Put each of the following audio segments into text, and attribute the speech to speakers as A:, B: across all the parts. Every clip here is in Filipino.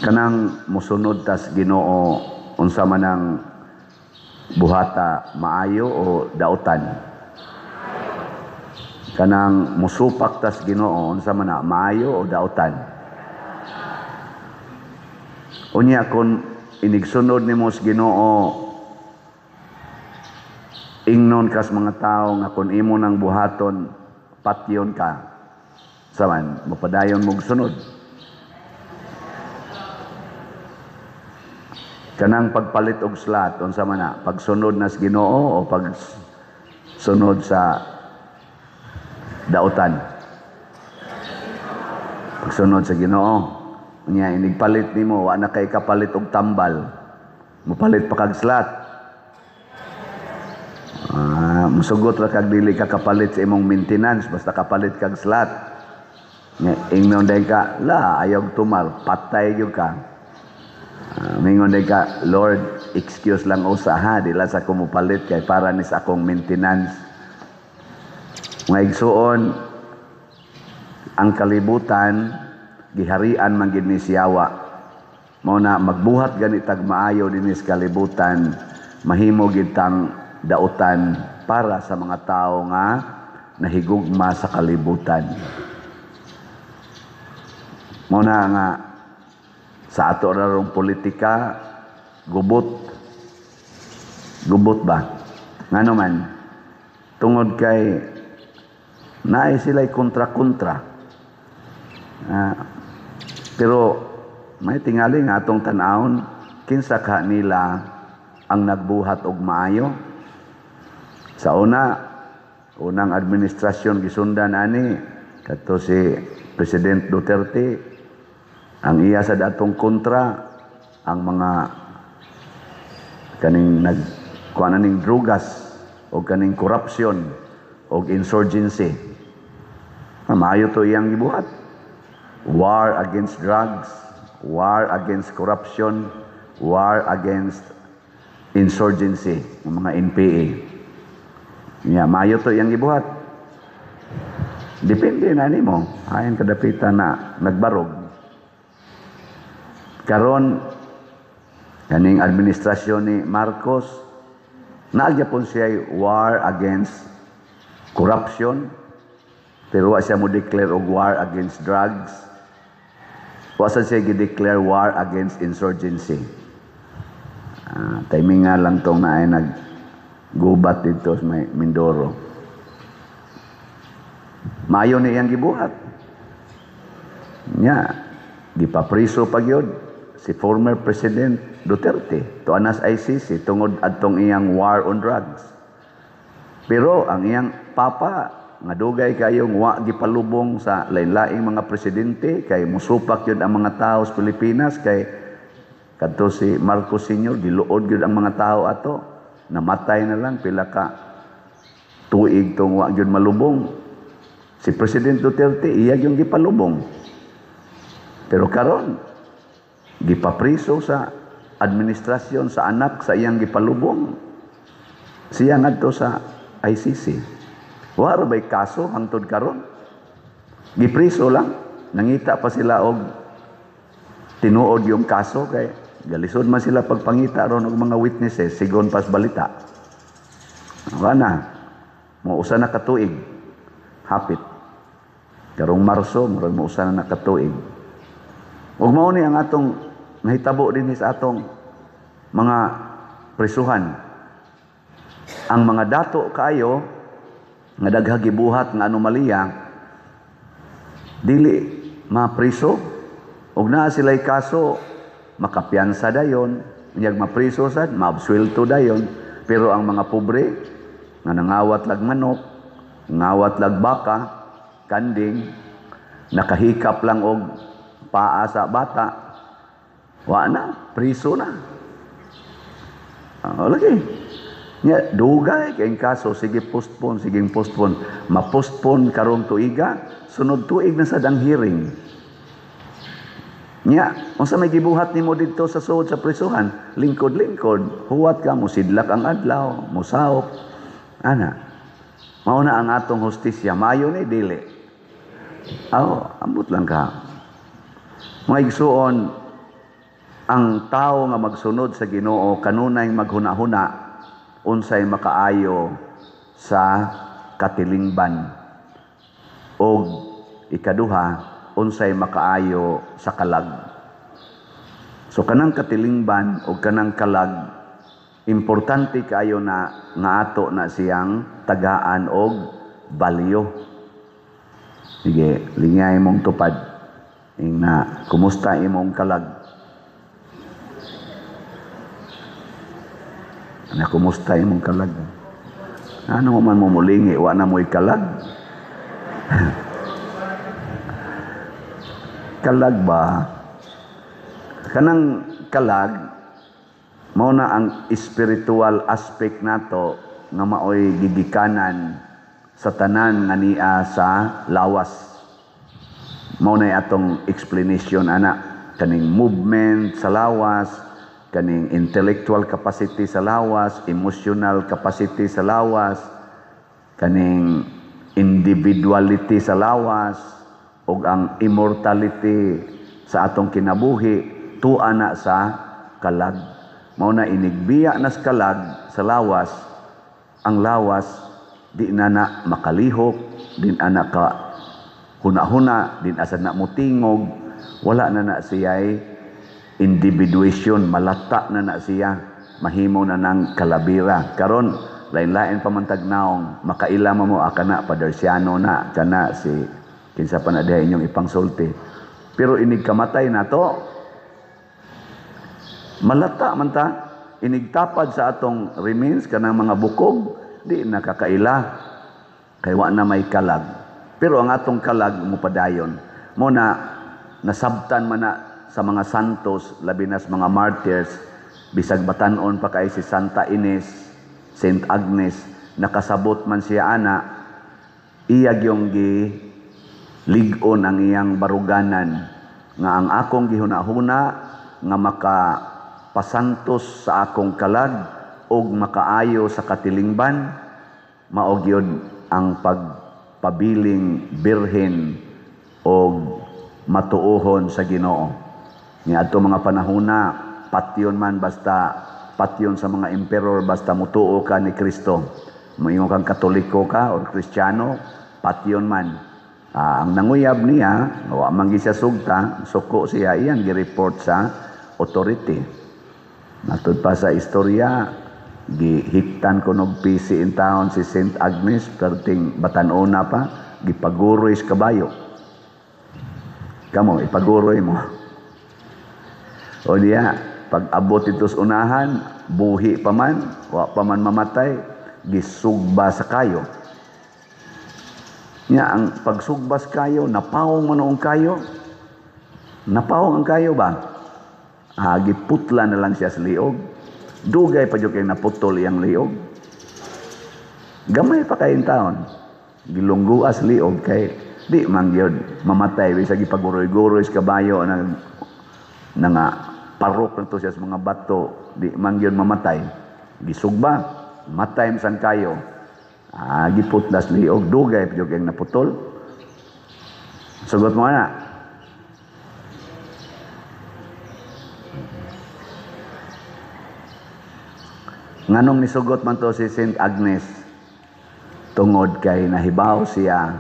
A: kanang musunod tas Ginoo unsa man ang buhata, maayo o dautan? Kanang musupak tas Ginoo unsa man na, maayo o dautan? Unya kun inigsunod nimo sa Ginoo, ingnon kas mga tao nga kun imo nang buhaton patyon ka, saman mapadayon mong sunod. Kanang pagpalit og slat unsa man na, pagsunod na sa Ginoo o pagsunod sa dautan? Pagsunod sa Ginoo. Unya inigpalit nimo wa na kay kapalit og tambal, mopalit pa kag slat. Musugot ra kag dili ka kapalit sa imong maintenance basta kapalit kag slat. Ingnon day ka, la ayaw tumal, patay gyud ka. Mingon day ka, Lord, excuse lang usa ha, dila sa kumupalit kay para ni sa akong maintenance. Nga igsuon, ang kalibutan giharian man gid ni siyawa. Mao na magbuhat gani tag maayo dinhi sa kalibutan, mahimo gid tang dautan para sa mga tao nga nahigugma sa kalibutan. Mao na nga sa ato rarong politika, gubot ba? Ngano man, tungod kay naay sila'y kontra-kontra. Pero may tingali nga atong tan-awon, kinsa ka nila ang nagbuhat og maayo. Sa unang administrasyon gisundan ani kadto si President Duterte, ang iya sa datong kontra ang mga kaning nagkuan ning drugas o kaning korupsyon o insurgency. Maayo to iyang gibuhat. War against drugs, war against corruption, war against insurgency, ng mga NPA. Maayo to iyang gibuhat. Depende na nimo, ayon kadapitan na nagbarog. Karon kaning administrasyon ni Marcos, nagyapon siya war against corruption, pero wa siya mo declare og war against drugs. Wa siya gi-declare war against insurgency. Timing nga lang tong na ay naggubat dito sa Mindoro. Maayo ni iyang gibuhat. Gipapriso pa gyud si former President Duterte to anas ICC tungod adtong iyang war on drugs. Pero ang iyang papa nga dugay kayong wa gipalubong sa lain-laing mga presidente kay musupak yun ang mga tao sa Pilipinas, kay kadto si Marcos Sr. giluod yun ang mga tao ato, namatay na lang pila ka tuig tong wa yun malubong. Si President Duterte iya yung gipalubong, pero karon gipapriso sa administrasyon sa anak sa iyang gipalubong, siya ngadto sa ICC. Wala ba'y kaso hangtod karon? Gipriso lang. Nangita pa sila og tinuod yung kaso kay galisod man sila pagpangita ron og mga witnesses sigon pas balita. Wala. Mo usa na katuig. Hapit. Karong Marso, mo usa na katuig. Ug mao ni ang atong nahitabo din sa atong mga prisuhan. Ang mga dato kaayo nga daghang gibuhat nga anomalya dili mapriso, ug naa sila'y kaso makapiyansa dayon, unyag mapriso sad maabsuelto dayon. Pero ang mga pobre nga nangawat lag manok, ngawat lag baka, kanding, nakahikap lang og paa sa bata, wa na, priso na. Lagi dugay kay kaso, sige postpone. Ma-postpone karong tuiga, sunod tuig na sad ang hearing. Unsa may gibuhat nimo didto sa suod sa prisuhan? Lingkod-lingkod, huwat ka mo sidlak ang adlaw, musawop. Mao na ang atong hustisya, maayo ni dili. Ambot lang ka. Mga igsuon, ang tao nga magsunod sa Ginoo kanunay maghuna-huna unsay makaayo sa katilingban, o ikaduha unsay makaayo sa kalag. So kanang katilingban o kanang kalag, importante kayo na nga ato na siyang tagaan og balyo. Sige, lingay mong tupad. Na kumusta imong kalag? Na kumusta imong kalag? Ano man mo mulingi, wa na mo'y kalag. Kalag ba? Kanang kalag, mao na ang spiritual aspect nato nga maoy gigikanan sa tanan nga niya sa lawas. Mao na atong explanation ana, kaning movement sa lawas, kaning intellectual capacity sa lawas, emotional capacity sa lawas, kaning individuality sa lawas, ug ang immortality sa atong kinabuhi tuwa na sa kalag. Mao na inigbiya na sa kalag sa lawas, ang lawas di na makalihok, din ana ka huna-huna, din asad na mutingog, wala na siya'y individuation, malata na siya, mahimo na ng kalabira. Karon lain-lain pamantag naong makaila mo akana padersyano na kana si kinsa pa na diha inyong ipangsulti. Pero inig kamatay na to, malata man ta, inigtapad sa atong remains kanang mga bukog, di nakakaila kay wa na may kalag. Pero ang atong kalag mupadayon mo na nasabtan man na sa mga santos, labi na sa mga martyrs, bisag batanon pa kay si Santa Ines, Saint Agnes, nakasabot man siya ana, iyag yung ligon ang iyang baruganan, nga ang akong gihuna-huna, nga makapasantos sa akong kalag, og makaayo sa katilingban, maog yun ang pagpabiling birhen og matuohon sa Ginoo. Nga ato mga panahuna, patyon man basta patyon sa mga emperor, basta mutuo ka ni Kristo. Moingon kang Katoliko ka o Kristiyano, patyon man. Ang nanguyab niya, wa man siya sugta, suko siya iyan gi-report sa authority. Matud pa sa istorya, gihiktan ko nog PC in town si Saint Agnes, perting batanona pa, gipaguroy sa kabayo. Kamo, ipaguroy mo. O diya, pag abot ito sa unahan, buhi pa man, wa pa man mamatay, gisugba sa kayo. Nya, ang pagsugbas kayo, napawong man ang kayo. Napawong ang kayo ba? Giputla na lang siya sa liog. Dugay pa yung naputol iyang liog. Gamay pa kayong taon. Gilungguas liog kay di man yun mamatay. Bisa gipaguroy-guroy sa kabayo na nga parok na to siya sa mga bato, di man yun mamatay. Gisugba, matay masan kayo. Giputlas liog, dugay pa yung naputol. Sugot mo na. Nganong nisugot man to si Saint Agnes, tungod kay nahibaw siya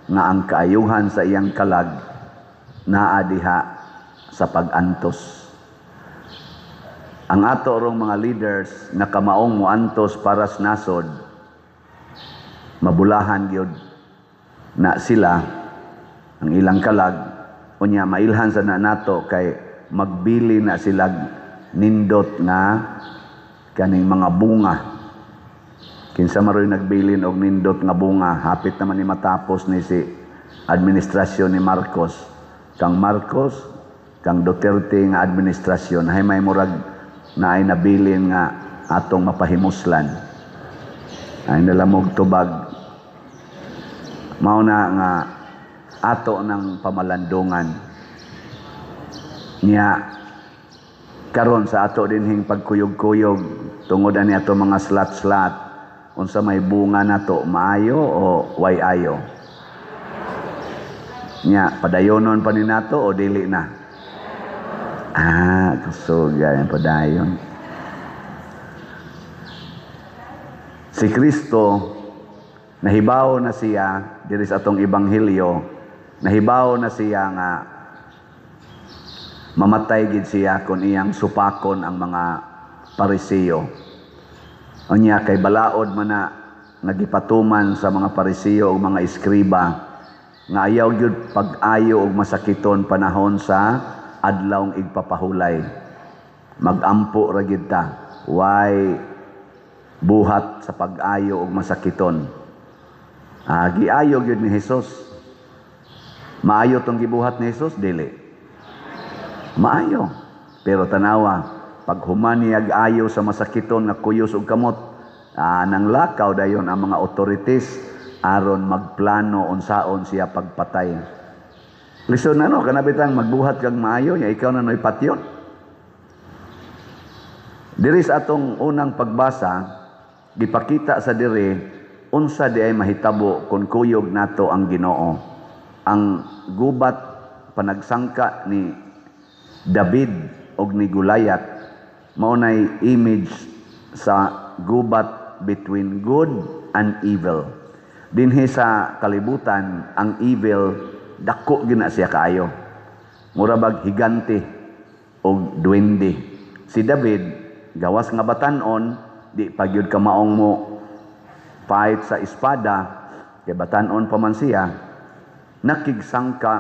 A: nga ang kaayuhan sa iyang kalag naa diha sa pag-antos. Ang ato rong mga leaders na kamaong muantos para sa nasod, mabulahan gyud na sila ang ilang kalag, unya mailhan sa na nato kay magbili na sila nindot nga kaning mga bunga. Kinsa maroy nagbilin og nindot nga bunga, hapit naman ni matapos ni si administrasyon ni Marcos. Kang Marcos, kang Duterte nga administrasyon, hay may murag na ay nabilin nga atong mapahimuslan. Ay nalamog tubag. Mao na nga ato ng pamalandungan. Niya karon sa ato dinhing pagkuyog-kuyog tungod ani ato mga slat-slat, unsa may bunga nato, maayo o way ayo? Nya padayonon pa ni nato o dili na? Kasuga yan padayon. Si Kristo, nahibaw na siya, diri sa atong ebanghelyo, nahibaw na siya nga mamatay gid siya kung iyang supakon ang mga Pariseo. Unya kay balaod man na nagipatuman sa mga Pariseo o mga eskriba nga ayaw gyud pag-ayo og masakiton panahon sa adlawng igpapahulay. Magampo ra gid ta. Why buhat sa pag-ayo og masakiton. Giayo gyud ni Hesus. Maayo tong gibuhat ni Hesus dili. Maayo. Pero tanawa, pag humaniyag ayo sa masakiton nga kuyos ug kamot, nang lakaw dayon ang mga authorities aron magplano unsaon siya pagpatay. Listen kanabitang magbuhat kag maayo, nya ikaw na noy patyon. Diri sa atong unang pagbasa, gipakita sa diri unsa di ay mahitabo kung kuyog nato ang Ginoo. Ang gubat panagsangka ni David og ni Goliath mao nay image sa gubat between good and evil. Dinhi sa kalibutan ang evil dako gina siya kaayo. Mura bag higante og duwende. Si David gawas nga batan-on di pagyud ka maong mo fight sa espada kay batan-on pa man siya nakigsangka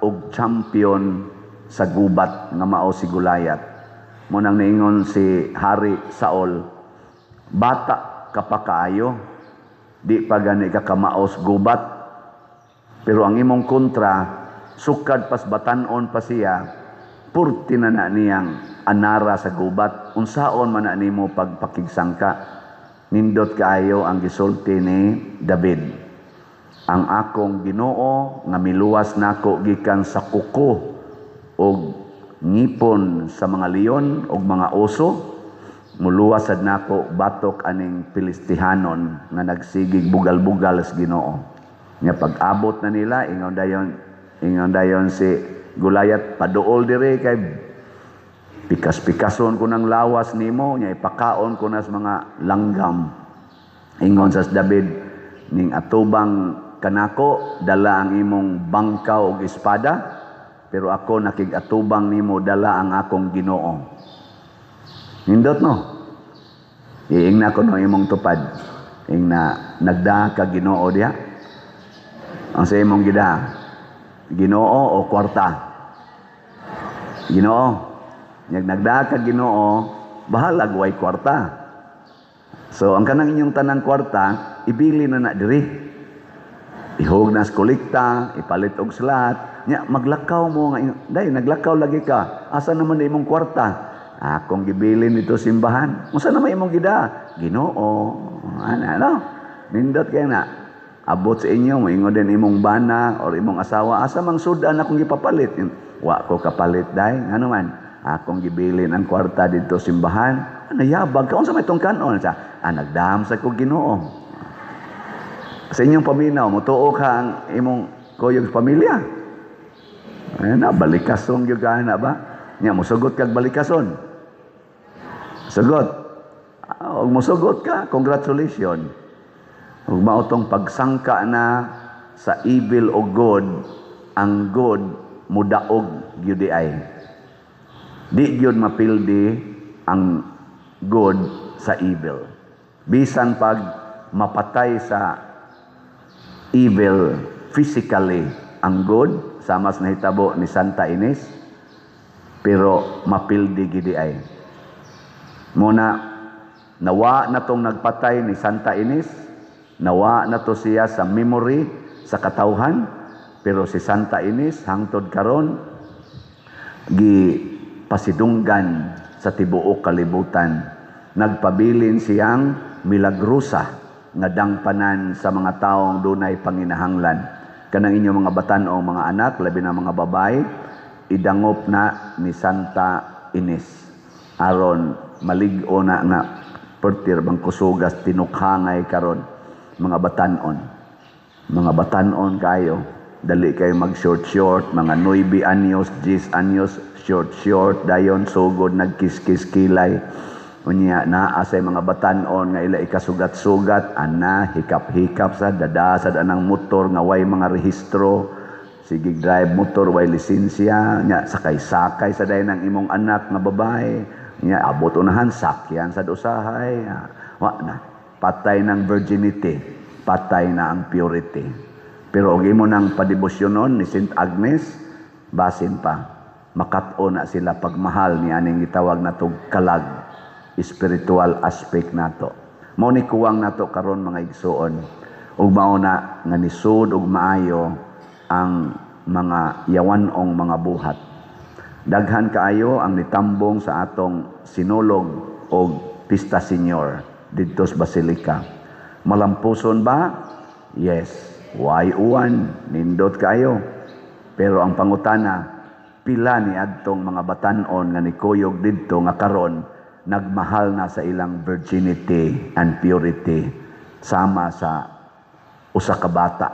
A: og champion sa gubat nga mao si Goliath. Mo nang niingon si Hari Saul, bata ka pa kaayo, di pa gani ka kamaos gubat. Pero ang imong kontra, sukad pas batan-on pa siya, purti na niyang anara sa gubat. Unsaon man na nimo pagpakigsangka, nindot kaayo ang gisulti ni David. Ang akong Ginoo nga miluwas nako gikan sa kuko og ngipon sa mga leon og mga oso, muluwas sad nako batok aning Pilistihanon nga nagsigig bugal-bugal sa Ginoo. Nya pag-abot na nila ingon dayon si Goliath, paduol dire kay pikas-pikason ko ng lawas nimo, nya ipakaon ko na sa mga langgam. Ingon sa David, ning atubang kanako dala ang imong bangkaw og espada, pero ako nakigatubang nimo dala ang akong Ginoo. Nindot no? Iing na ko no imong tupad. Ing na nagda ka Ginoo diha. Ang sa imong gida, Ginoo o kwarta? Ginoo. Nagda ka Ginoo, bahala guway kwarta. So ang kanang inyong tanang kwarta, ibili na diri. Ihog na sa kolekta, ipalit og slot. Nya maglakaw mo nga day naglakaw lagi ka. Asa naman na imong kwarta? Akong gibilin ito simbahan. Unsa naman imong gida? Ginoo. Ano? Nindot kay na. Abot sa inyo moingon din imong bana or imong asawa, asa mang sudan akong gipapalit? Wa ko kapalit day. Ngano man? Akong gibilin ang kwarta dito simbahan. Ano yabag ka? Unsa may tong kanon sa? Nagdam sa ko Ginoo. Sa inyong paminaw, mutuo ka ang imong kuyog pamilya. Na balikason gyud ka na ba? Nya mosugot kag balikason. Sugot. Og mosugot ka, congratulations. Ug mao tong pagsangka na sa evil o good, ang good mudaog gyud ay. Di gyud mapildi ang good sa evil. Bisan pag mapatay sa evil physically ang good, sama sa nahitabo ni Santa Ines, pero mapildi gidi ay. Muna, nawa na tong nagpatay ni Santa Ines, nawa na to siya sa memory, sa katawhan, pero si Santa Ines, hangtod karon pasidunggan sa tibuok kalibutan. Nagpabilin siyang milagrusa nga dangpanan sa mga taong dunay panginahanglan. Kanang inyong mga batan-ong mga anak, labi na mga babay, idangop na ni Santa Ines. Aron malig-o na nga pertir bang kusugas tinukhangay karon mga batan-on. Mga batan-on kayo. Dali kayo mag short, mga 9 anyos, 10 anyos, short, dayon, sugod, nagkiskis kilay. Unya, naasay mga batanon nga ila ikasugat-sugat, hikap-hikap sa dadasad anang motor nga way mga rehistro, sige drive motor, way lisensya, nya sakay-sakay sa dayon ng imong anak nga babae, nya abot unahan, sakyan sa usahay, patay ng virginity, patay na ang purity. Pero og imo nang padebosyonon ni St. Agnes, basin pa, makat-o na sila pagmahal ni aning gitawag natong kalag, spiritual aspect nato. Mao ni kuwang nato karon mga igsoon, ug mao na nga nisud ug maayo ang mga yawanong mga buhat. Daghan kaayo ang nitambong sa atong sinulog og Pista Senior didto sa Basilica. Malampuson ba? Yes. Why uwan? Nindot kayo. Pero ang pangutana, pila ni adtong mga batanon nga nikuyog didto nga karon nagmahal na sa ilang virginity and purity sama sa usa ka bata.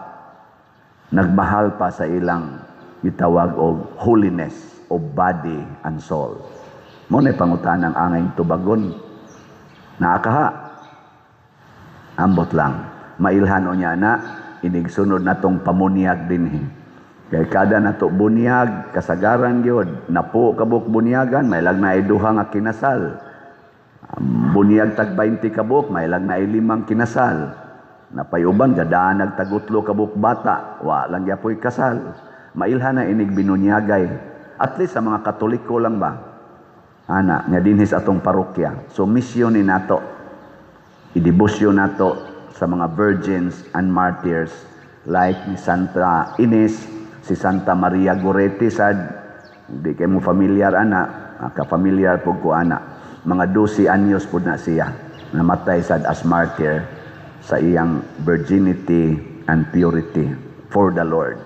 A: Nagmahal pa sa ilang gitawag og holiness of body and soul. Mo na pangutanang angay tubagon. Naakaha. Ambot lang. Mailhan o niya na, inigsunod na tong pamunyag dinhi. Kay kada nato bunyag, kasagaran gyud, napo kabuk bunyagan, may lag na duha nga kinasal. Bunyag tag 20 kabuk, may lag na 5 kinasal. Napayuban gadaan nagtagutlo kabuk bata, wa lang gyapoy kasal. Mailhan na inig binunyagay. At least sa mga Katoliko lang ba? Ana, nga dinhi sa atong parokya. So misyon ni nato, idebosyon nato sa mga virgins and martyrs like ni Santa Ines, si Santa Maria Goretti sad, di kay mo familiar ana, ka-familiar po ko ana. Mga 12 anyos po na siya, namatay sad as martyr sa iyang virginity and purity for the Lord.